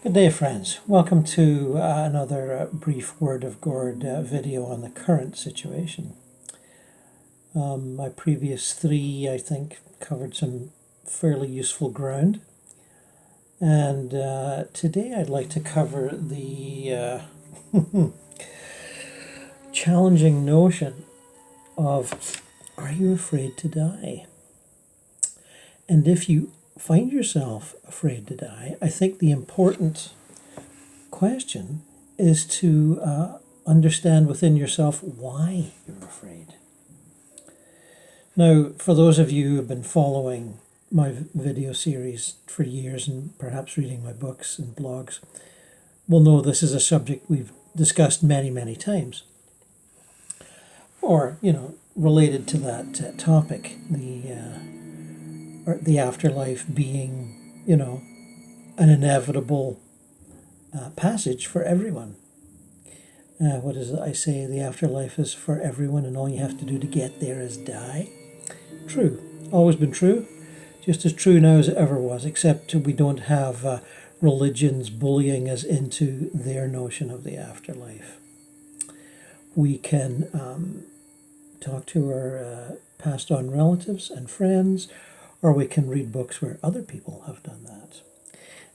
Good day, friends. Welcome to another brief Word of Gord video on the current situation. My previous three, I think, covered some fairly useful ground. And today I'd like to cover the challenging notion of, are you afraid to die? And if you find yourself afraid to die, I think the important question is to understand within yourself why you're afraid. Now, for those of you who have been following my video series for years and perhaps reading my books and blogs, will know this is a subject we've discussed many, many times. Or, related to that topic, the afterlife being, an inevitable passage for everyone. What is it I say? The afterlife is for everyone, and all you have to do to get there is die. True. Always been true. Just as true now as it ever was, except we don't have religions bullying us into their notion of the afterlife. We can talk to our passed on relatives and friends, or we can read books where other people have done that.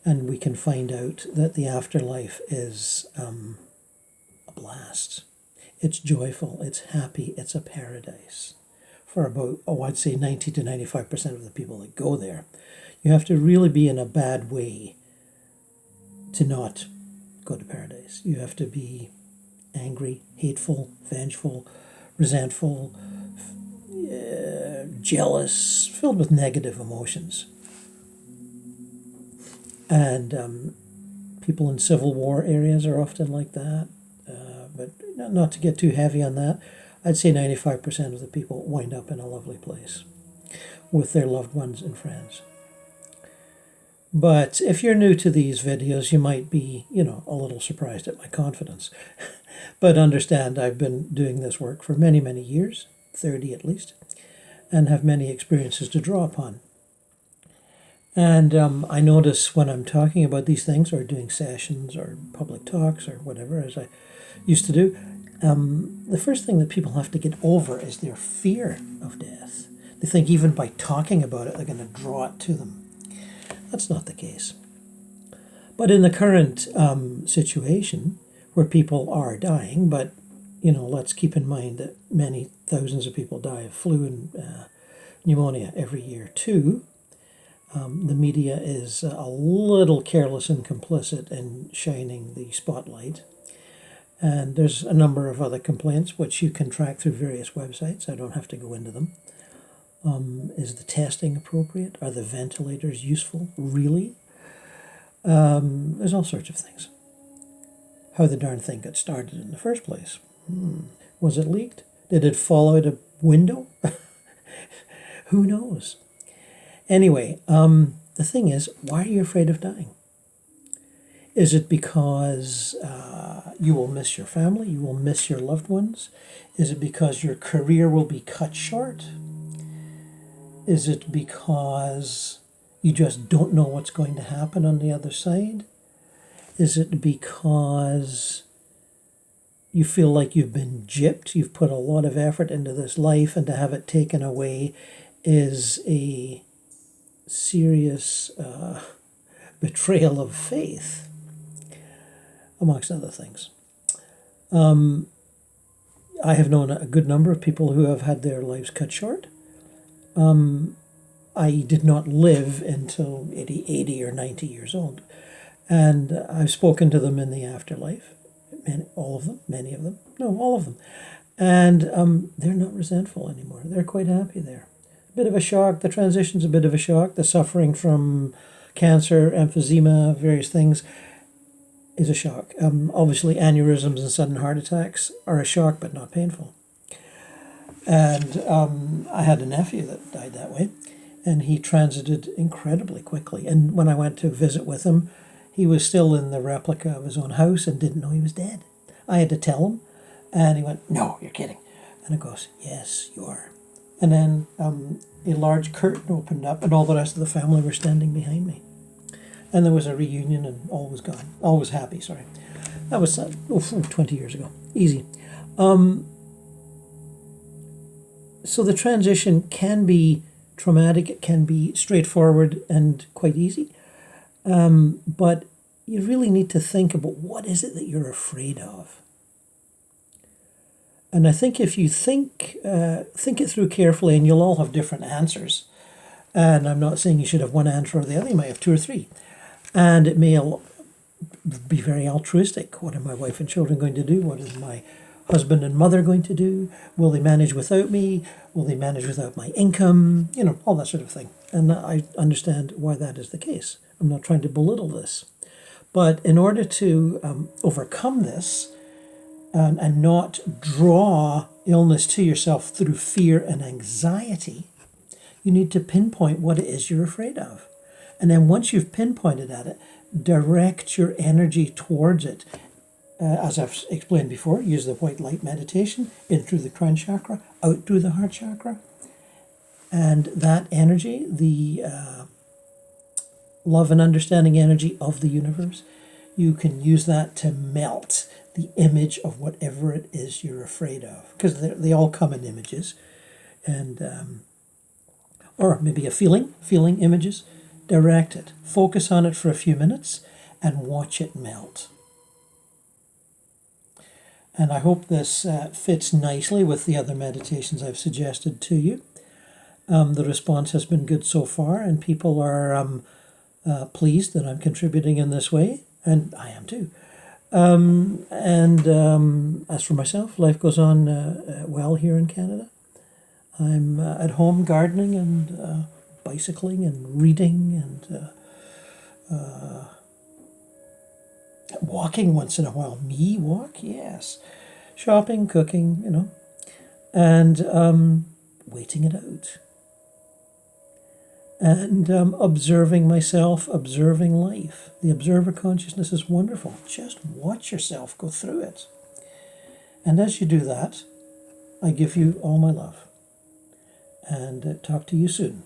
And we can find out that the afterlife is a blast. It's joyful, it's happy, it's a paradise. For about, I'd say 90 to 95% of the people that go there. You have to really be in a bad way to not go to paradise. You have to be angry, hateful, vengeful, resentful, jealous, filled with negative emotions. And people in Civil War areas are often like that. But not to get too heavy on that, I'd say 95% of the people wind up in a lovely place with their loved ones and friends. But if you're new to these videos, you might be, a little surprised at my confidence. But understand I've been doing this work for many, many years, 30 at least, and have many experiences to draw upon. And I notice when I'm talking about these things or doing sessions or public talks or whatever, as I used to do, the first thing that people have to get over is their fear of death. They think even by talking about it, they're going to draw it to them. That's not the case. But in the current situation, where people are dying, but let's keep in mind that many thousands of people die of flu and pneumonia every year too. The media is a little careless and complicit in shining the spotlight. And there's a number of other complaints which you can track through various websites. I don't have to go into them. Is the testing appropriate? Are the ventilators useful? Really? There's all sorts of things. How the darn thing got started in the first place. Was it leaked? Did it fall out a window? Who knows? Anyway, the thing is, why are you afraid of dying? Is it because you will miss your family? You will miss your loved ones? Is it because your career will be cut short? Is it because you just don't know what's going to happen on the other side? Is it because you feel like you've been gypped? You've put a lot of effort into this life, and to have it taken away is a serious betrayal of faith, amongst other things. I have known a good number of people who have had their lives cut short. I did not live until 80 or 90 years old. And I've spoken to them in the afterlife, all of them, all of them. And they're not resentful anymore. They're quite happy there. A bit of a shock. The transition's a bit of a shock. The suffering from cancer, emphysema, various things is a shock. Obviously, aneurysms and sudden heart attacks are a shock, but not painful. And I had a nephew that died that way, and he transited incredibly quickly. And when I went to visit with him, he was still in the replica of his own house and didn't know he was dead. I had to tell him, and he went, "No, you're kidding." And I goes, "Yes, you are." And then a large curtain opened up, and all the rest of the family were standing behind me. And there was a reunion, and all was gone. All was happy, sorry. That was 20 years ago. Easy. So the transition can be traumatic, it can be straightforward and quite easy. But you really need to think about what is it that you're afraid of. And I think if you think it through carefully, and you'll all have different answers. And I'm not saying you should have one answer or the other. You might have two or three. And it may all be very altruistic. What are my wife and children going to do? What is my husband and mother going to do? Will they manage without me? Will they manage without my income? You know, all that sort of thing. And I understand why that is the case. I'm not trying to belittle this. But in order to overcome this and not draw illness to yourself through fear and anxiety, you need to pinpoint what it is you're afraid of. And then once you've pinpointed at it, direct your energy towards it. As I've explained before, use the white light meditation in through the crown chakra, out through the heart chakra. And that energy, the love and understanding energy of the universe, you can use that to melt the image of whatever it is you're afraid of. Because they all come in images. And or maybe a feeling images. Direct it. Focus on it for a few minutes and watch it melt. And I hope this fits nicely with the other meditations I've suggested to you. The response has been good so far, and people are pleased that I'm contributing in this way, and I am too. As for myself, life goes on well here in Canada. I'm at home gardening and bicycling and reading and walking once in a while. Me walk? Yes. Shopping, cooking, you know, and waiting it out. And observing myself, observing life. The observer consciousness is wonderful. Just watch yourself go through it. And as you do that, I give you all my love. And talk to you soon.